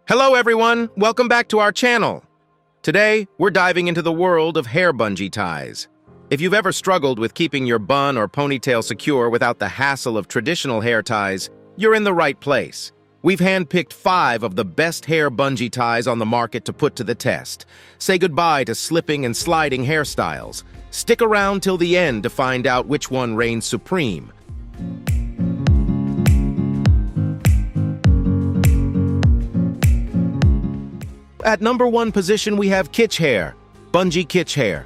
Hello everyone, welcome back to our channel. Today, we're diving into the world of hair bungee ties. If you've ever struggled with keeping your bun or ponytail secure without the hassle of traditional hair ties, you're in the right place. We've handpicked 5 of the best hair bungee ties on the market to put to the test. Say goodbye to slipping and sliding hairstyles. Stick around till the end to find out which one reigns supreme. At number 1 position, we have Kitsch Hair, Bungee Kitsch Hair.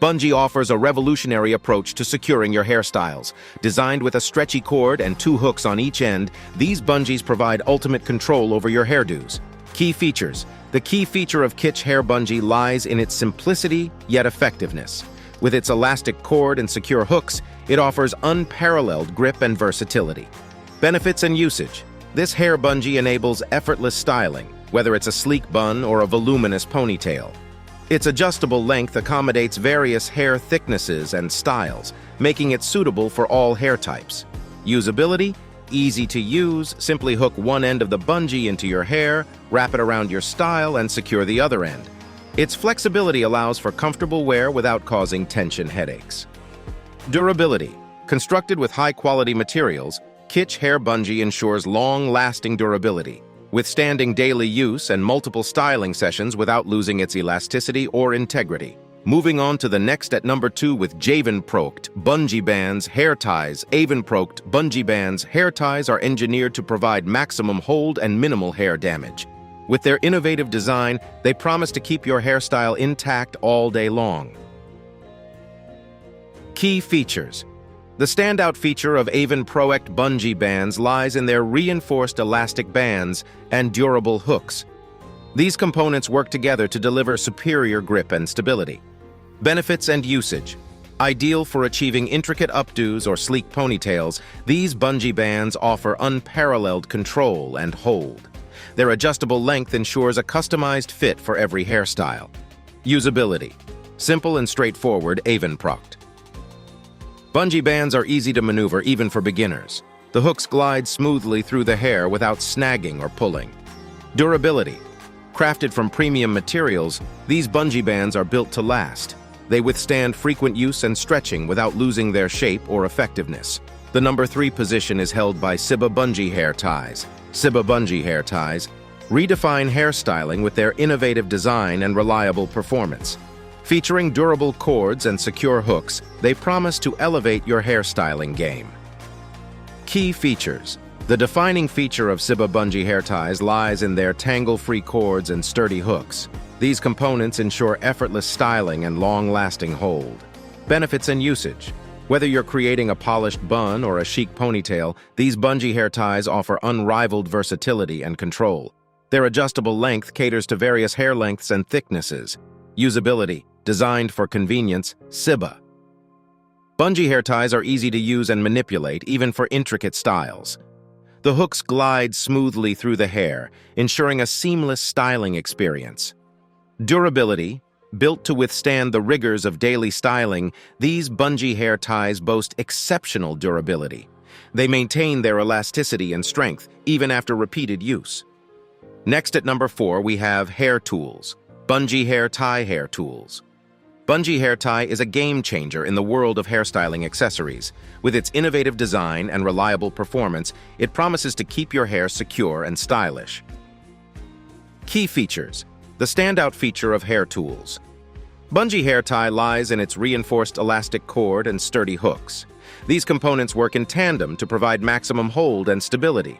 Bungee offers a revolutionary approach to securing your hairstyles. Designed with a stretchy cord and 2 hooks on each end, these bungees provide ultimate control over your hairdos. Key features. The key feature of Kitsch Hair Bungee lies in its simplicity yet effectiveness. With its elastic cord and secure hooks, it offers unparalleled grip and versatility. Benefits and usage. This hair bungee enables effortless styling, whether it's a sleek bun or a voluminous ponytail. Its adjustable length accommodates various hair thicknesses and styles, making it suitable for all hair types. Usability: easy to use, simply hook one end of the bungee into your hair, wrap it around your style, and secure the other end. Its flexibility allows for comfortable wear without causing tension headaches. Durability: constructed with high-quality materials, Kitsch Hair Bungee ensures long-lasting durability, withstanding daily use and multiple styling sessions without losing its elasticity or integrity. Moving on to the next at number 2 with Unbreakable Bungee Bands Hair Ties. Unbreakable Bungee Bands hair ties are engineered to provide maximum hold and minimal hair damage. With their innovative design, they promise to keep your hairstyle intact all day long. Key features. The standout feature of Unbreakable Bungee Bands lies in their reinforced elastic bands and durable hooks. These components work together to deliver superior grip and stability. Benefits and usage. Ideal for achieving intricate updos or sleek ponytails, these bungee bands offer unparalleled control and hold. Their adjustable length ensures a customized fit for every hairstyle. Usability. Simple and straightforward. Unbreakable Bungee bands are easy to maneuver even for beginners. The hooks glide smoothly through the hair without snagging or pulling. Durability. Crafted from premium materials, these bungee bands are built to last. They withstand frequent use and stretching without losing their shape or effectiveness. The number 3 position is held by Ciba Bungee Hair Ties. Ciba Bungee Hair Ties redefine hairstyling with their innovative design and reliable performance. Featuring durable cords and secure hooks, they promise to elevate your hairstyling game. Key features. The defining feature of Ciba Bungee hair ties lies in their tangle-free cords and sturdy hooks. These components ensure effortless styling and long-lasting hold. Benefits and usage. Whether you're creating a polished bun or a chic ponytail, these bungee hair ties offer unrivaled versatility and control. Their adjustable length caters to various hair lengths and thicknesses. Usability. Designed for convenience, Ciba Bungee hair ties are easy to use and manipulate, even for intricate styles. The hooks glide smoothly through the hair, ensuring a seamless styling experience. Durability. Built to withstand the rigors of daily styling, these bungee hair ties boast exceptional durability. They maintain their elasticity and strength, even after repeated use. Next at number 4, we have Hair Tools. Bungee Hair Tie Hair Tools. Bungee hair tie is a game changer in the world of hairstyling accessories. With its innovative design and reliable performance, it promises to keep your hair secure and stylish. Key features. The standout feature of Hair Tools. Bungee hair tie lies in its reinforced elastic cord and sturdy hooks. These components work in tandem to provide maximum hold and stability.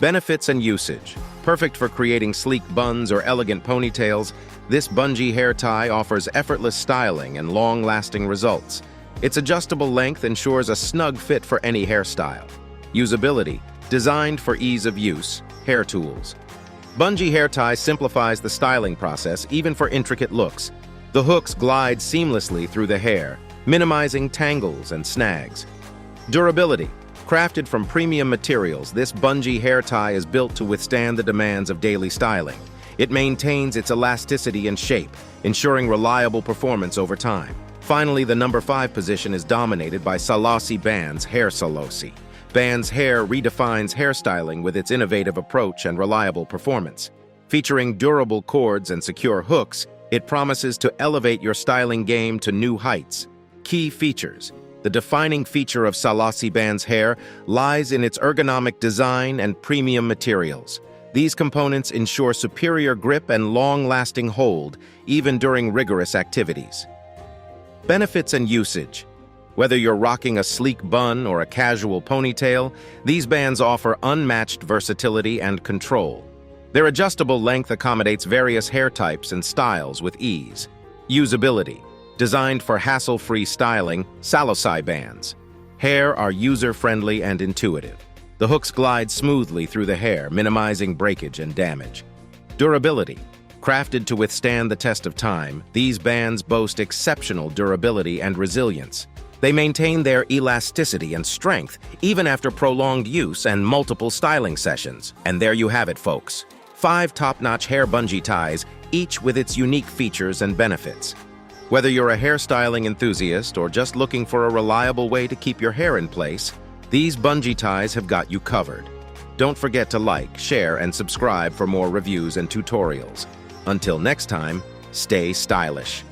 Benefits and usage. Perfect for creating sleek buns or elegant ponytails, this bungee hair tie offers effortless styling and long-lasting results. Its adjustable length ensures a snug fit for any hairstyle. Usability. Designed for ease of use. Hair Tools. Bungee hair tie simplifies the styling process, even for intricate looks. The hooks glide seamlessly through the hair, minimizing tangles and snags. Durability. Crafted from premium materials, this bungee hair tie is built to withstand the demands of daily styling. It maintains its elasticity and shape, ensuring reliable performance over time. Finally, the number 5 position is dominated by Salossi Bands Hair Salossi. Band's hair redefines hairstyling with its innovative approach and reliable performance. Featuring durable cords and secure hooks, it promises to elevate your styling game to new heights. Key features. The defining feature of Salasi Band's hair lies in its ergonomic design and premium materials. These components ensure superior grip and long-lasting hold, even during rigorous activities. Benefits and usage. Whether you're rocking a sleek bun or a casual ponytail, these bands offer unmatched versatility and control. Their adjustable length accommodates various hair types and styles with ease. Usability. Designed for hassle-free styling, Salasi bands. Hair are user-friendly and intuitive. The hooks glide smoothly through the hair, minimizing breakage and damage. Durability. Crafted to withstand the test of time, these bands boast exceptional durability and resilience. They maintain their elasticity and strength even after prolonged use and multiple styling sessions. And there you have it, folks. 5 top-notch hair bungee ties, each with its unique features and benefits. Whether you're a hairstyling enthusiast or just looking for a reliable way to keep your hair in place, these bungee ties have got you covered. Don't forget to like, share, and subscribe for more reviews and tutorials. Until next time, stay stylish.